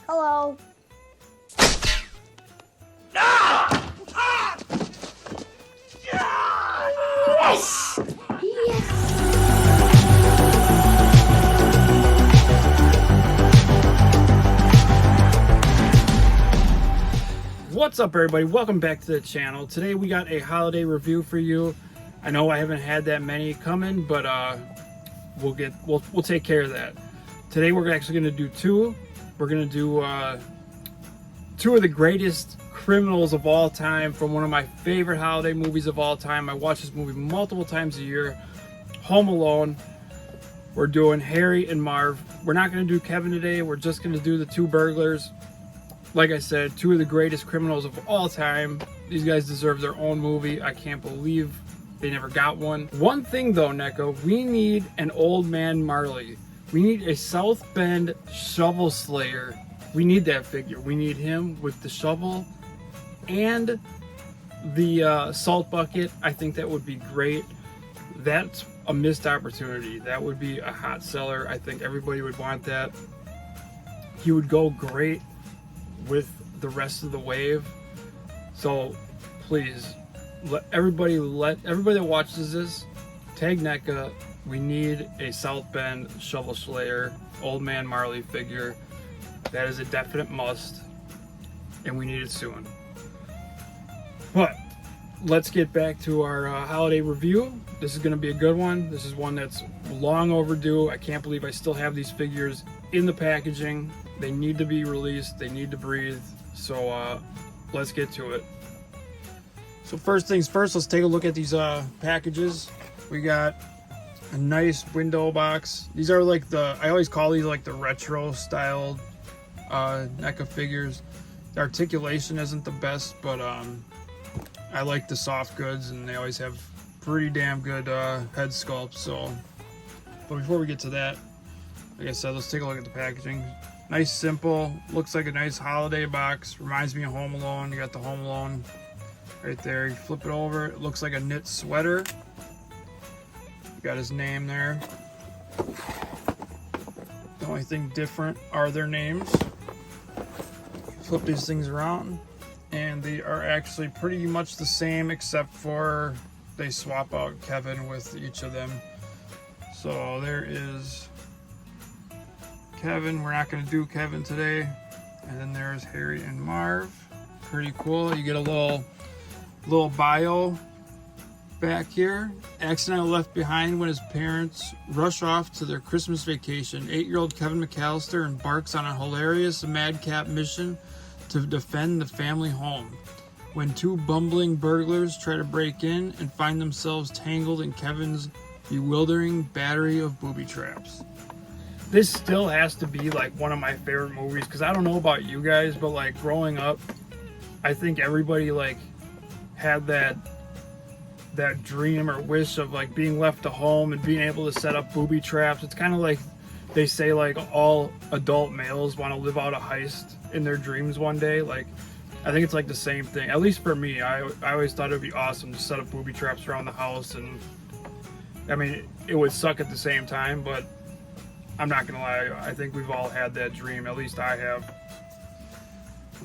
Hello. Yes! Yes! What's up, everybody? Welcome back to the channel. Today we got a holiday review for you. I know I haven't had that many coming, but we'll take care of that. Today we're actually going to do two. We're going to do two of the greatest criminals of all time from one of my favorite holiday movies of all time. I watch this movie multiple times a year. Home Alone. We're doing Harry and Marv. We're not going to do Kevin today. We're just going to do the two burglars. Like I said, two of the greatest criminals of all time. These guys deserve their own movie. I can't believe they never got one. One thing though, NECA, we need an Old Man Marley. We need a South Bend shovel slayer. We need that figure. We need him with the shovel and the salt bucket. I think that would be great. That's a missed opportunity. That would be a hot seller. I think everybody would want that. He would go great with the rest of the wave. So please, let everybody that watches this tag NECA. We need a South Bend shovel slayer Old Man Marley figure. That is a definite must, and we need it soon. But let's get back to our holiday review. This is going to be a good one. This is one that's long overdue. I can't believe I still have these figures in the packaging. They need to be released. They need to breathe. So let's get to it. So first things first, let's take a look at these packages. We got a nice window box. These are like I always call these like the retro styled NECA figures. The articulation isn't the best, but I like the soft goods, and they always have pretty damn good head sculpts. So, but before we get to that, like I said, let's take a look at the packaging. Nice, simple, looks like a nice holiday box. Reminds me of Home Alone. You got the Home Alone right there. You flip it over, it looks like a knit sweater. You got his name there. The only thing different are their names. Flip these things around, and they are actually pretty much the same, except for they swap out Kevin with each of them. So there is Kevin. We're not going to do Kevin today. And then there's Harry and Marv. Pretty cool. You get a little bio back here. Accidentally left behind when his parents rush off to their Christmas vacation. 8-year-old Kevin McAllister embarks on a hilarious madcap mission to defend the family home when two bumbling burglars try to break in and find themselves tangled in Kevin's bewildering battery of booby traps. This still has to be like one of my favorite movies, because I don't know about you guys, but like growing up, I think everybody like had that dream or wish of like being left to home and being able to set up booby traps. It's kind of like they say like all adult males want to live out a heist in their dreams one day. Like I think it's like the same thing, at least for me. I always thought it would be awesome to set up booby traps around the house, and I mean it would suck at the same time, but I'm not gonna lie, I think we've all had that dream. At least I have.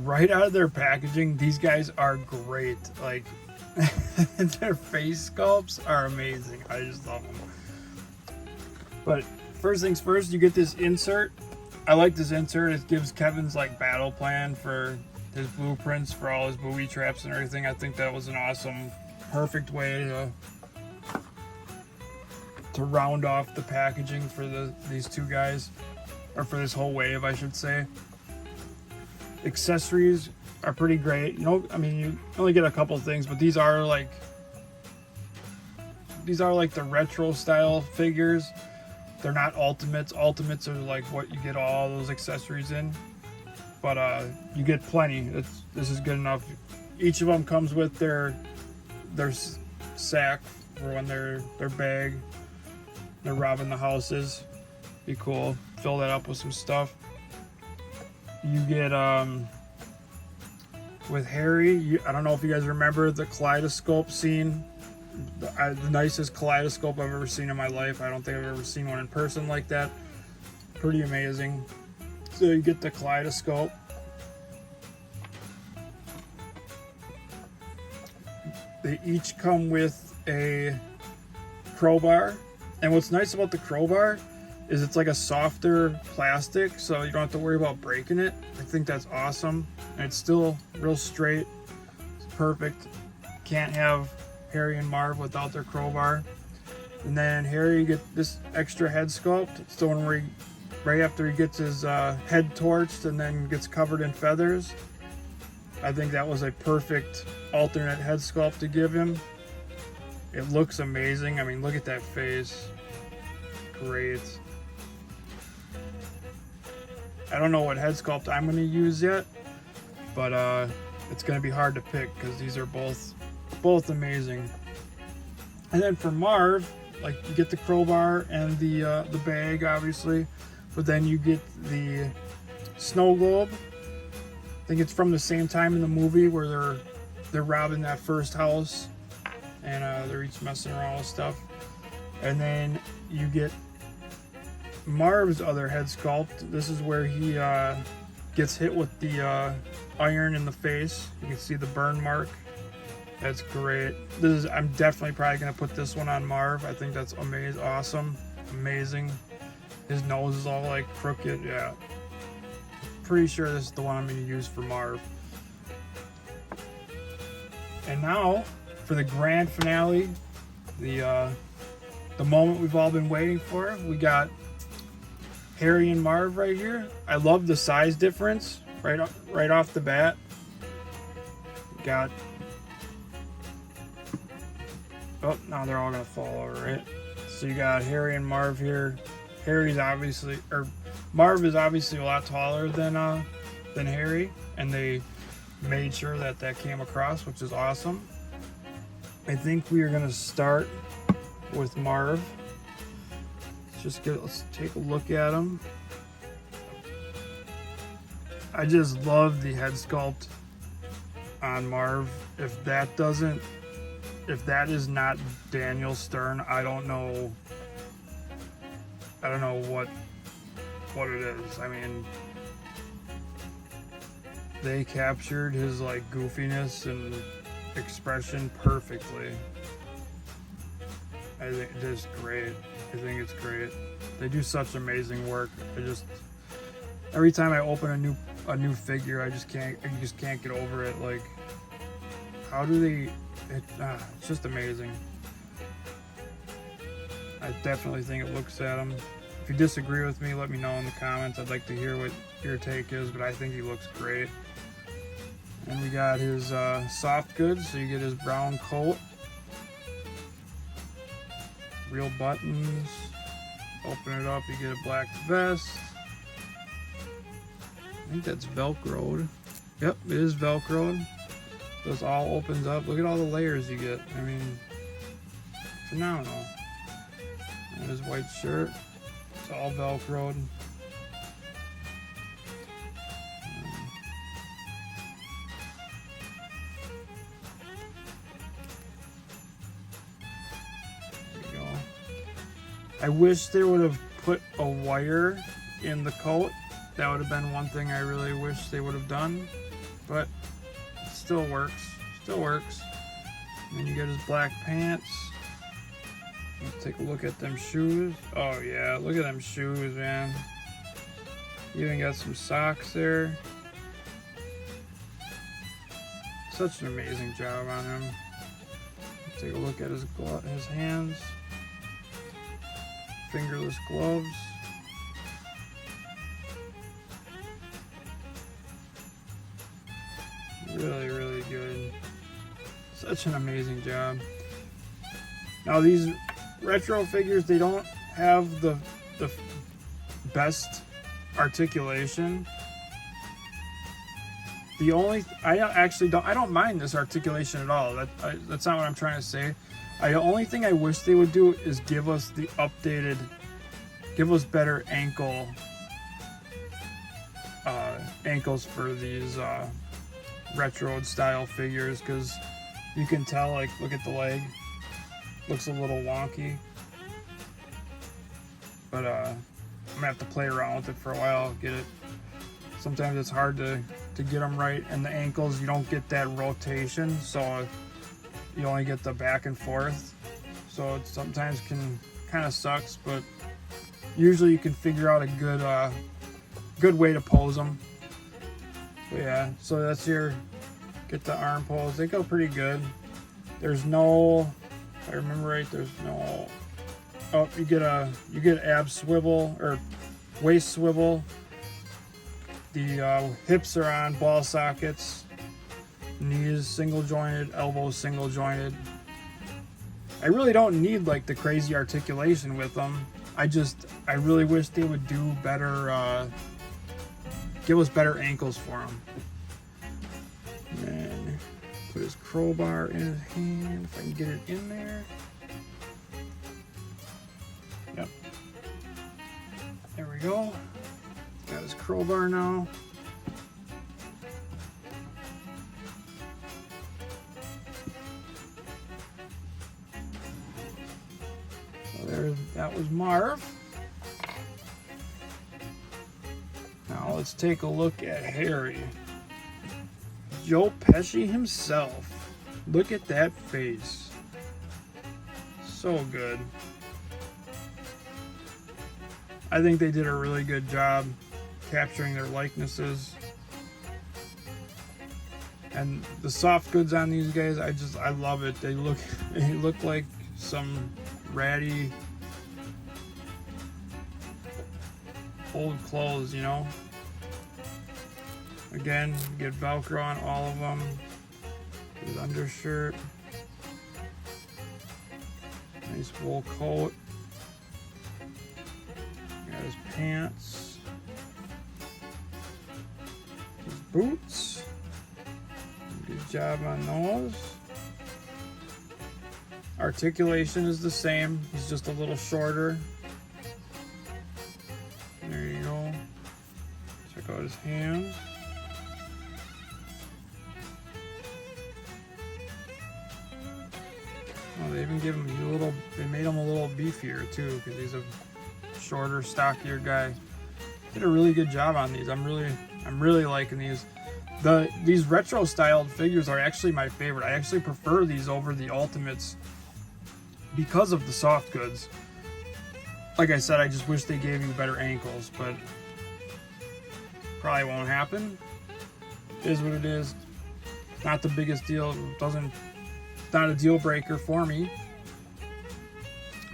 Right out of their packaging, these guys are great. Like their face sculpts are amazing. I just love them. But first things first, you get this insert. I like this insert. It gives Kevin's like battle plan for his blueprints for all his booby traps and everything. I think that was an awesome, perfect way to round off the packaging for these two guys, or for this whole wave, I should say. Accessories are pretty great. You know, I mean, you only get a couple things, but these are like the retro style figures. They're not ultimates. Ultimates are like what you get all those accessories in, but you get plenty. This is good enough. Each of them comes with their sack for when their bag. They're robbing the houses. Be cool. Fill that up with some stuff. You get with Harry, I don't know if you guys remember the kaleidoscope scene. The nicest kaleidoscope I've ever seen in my life. I don't think I've ever seen one in person like that. Pretty amazing. So you get the kaleidoscope. They each come with a crowbar. And what's nice about the crowbar is it's like a softer plastic, so you don't have to worry about breaking it. I think that's awesome. And it's still real straight. It's perfect. Can't have Harry and Marv without their crowbar. And then Harry, you get this extra head sculpt. It's the one where he, right after he gets his head torched and then gets covered in feathers. I think that was a perfect alternate head sculpt to give him. It looks amazing. I mean, look at that face. Great. I don't know what head sculpt I'm going to use yet, but it's going to be hard to pick because these are both amazing. And then for Marv, like, you get the crowbar and the bag, obviously, but then you get the snow globe. I think it's from the same time in the movie where they're robbing that first house and they're each messing around with stuff. And then you get Marv's other head sculpt. This is where he gets hit with the iron in the face. You can see the burn mark. That's great. I'm definitely probably gonna put this one on Marv. I think that's amazing, awesome, amazing. His nose is all like crooked. Yeah, pretty sure this is the one I'm gonna use for Marv. And now for the grand finale, the moment we've all been waiting for. We got Harry and Marv right here. I love the size difference right off the bat. Got. Oh, now they're all gonna fall over, right? So you got Harry and Marv here. Marv is obviously a lot taller than Harry, and they made sure that came across, which is awesome. I think we are gonna start with Marv. Let's take a look at him. I just love the head sculpt on Marv. If that is not Daniel Stern, I don't know what it is. I mean, they captured his like goofiness and expression perfectly. I think it's great. I think it's great. They do such amazing work. Every time I open a new figure, I just can't get over it. Like, how do they? It's just amazing. I definitely think it looks at him. If you disagree with me, let me know in the comments. I'd like to hear what your take is, but I think he looks great. And we got his soft goods, so you get his brown coat, real buttons. Open it up, you get a black vest. I think that's Velcroed. Yep, it is Velcroed. This all opens up. Look at all the layers you get. I mean, phenomenal. And his white shirt. It's all Velcroed. I wish they would have put a wire in the coat. That would have been one thing I really wish they would have done, but it still works. Still works. And then you get his black pants. Let's take a look at them shoes. Oh yeah, look at them shoes, man. You even got some socks there. Such an amazing job on him. Let's take a look at his hands. Fingerless gloves. Really, really good. Such an amazing job. Now these retro figures, they don't have the best articulation. I don't mind this articulation at all. That's not what I'm trying to say. The only thing I wish they would do is give us better ankles for these retro style figures, because you can tell, like, look at the leg, looks a little wonky, but I'm gonna have to play around with it for a while, get it sometimes it's hard to get them right. And the ankles, you don't get that rotation, so you only get the back and forth. So it sometimes can kind of sucks, but usually you can figure out a good way to pose them. But yeah, so that's get the arm pose. They go pretty good. There's no, if I remember right, there's no, oh, you get ab swivel or waist swivel. The hips are on ball sockets, knees single jointed, elbows single jointed. I really don't need like the crazy articulation with them. I really wish they would do better, give us better ankles for them. And then put his crowbar in his hand, if I can get it in there. Yep. There we go. Got his crowbar now. So that was Marv. Now let's take a look at Harry. Joe Pesci himself. Look at that face. So good. I think they did a really good job capturing their likenesses. And the soft goods on these guys, I love it. They look like some ratty old clothes, you know. Again, you get Velcro on all of them. His undershirt. Nice wool coat. Got his pants. His boots. Good job on those. Articulation is the same. He's just a little shorter. There you go. Check out his hands. Oh, they even give him they made him a little beefier too, because he's a shorter, stockier guy. Did a really good job on these. I'm really liking these. These retro styled figures are actually my favorite. I actually prefer these over the Ultimates because of the soft goods. Like I said, I just wish they gave you better ankles, but probably won't happen. It is what it is. Not the biggest deal. Not a deal breaker for me.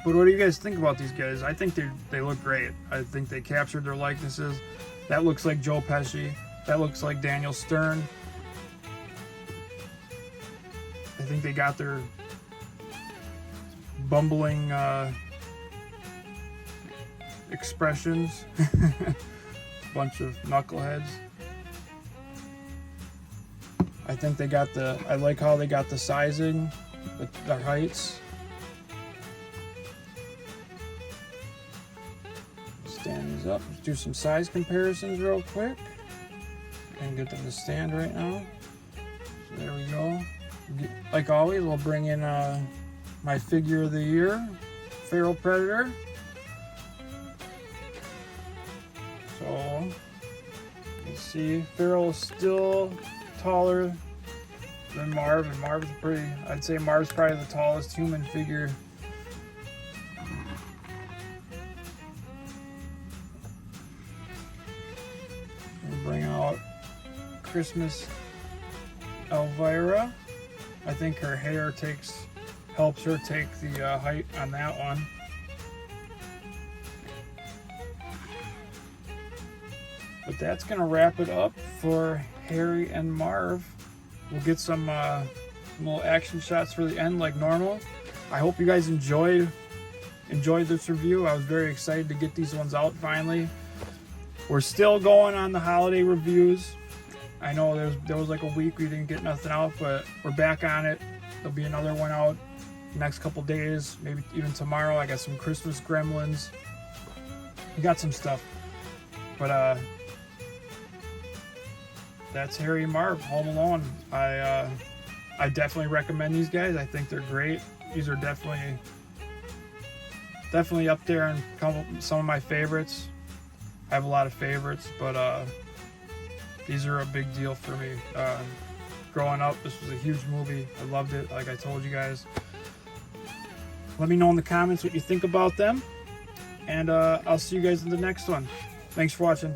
But what do you guys think about these guys? I think they look great. I think they captured their likenesses. That looks like Joe Pesci. That looks like Daniel Stern. I think they got their bumbling expressions. Bunch of knuckleheads. I think they got I like how they got the sizing, their heights. Stand these up. Let's do some size comparisons real quick. And get them to stand right now. So there we go. Like always, we'll bring in my figure of the year, Feral Predator. So, let's see. Feral is still taller than Marv, and Marv's I'd say Marv's probably the tallest human figure. We'll bring out Christmas Elvira. I think her hair helps her take the height on that one. But that's gonna wrap it up for Harry and Marv. We'll get some little action shots for the end like normal. I hope you guys enjoyed this review. I was very excited to get these ones out finally. We're still going on the holiday reviews. I know there was like a week we didn't get nothing out, but we're back on it. There'll be another one out next couple days, maybe even tomorrow. I got some Christmas gremlins. We got some stuff. But that's Harry and Marv, Home Alone. I definitely recommend these guys. I think they're great. These are definitely up there and some of my favorites. I have a lot of favorites, but These are a big deal for me. Growing up, this was a huge movie. I loved it, like I told you guys. Let me know in the comments what you think about them. And I'll see you guys in the next one. Thanks for watching.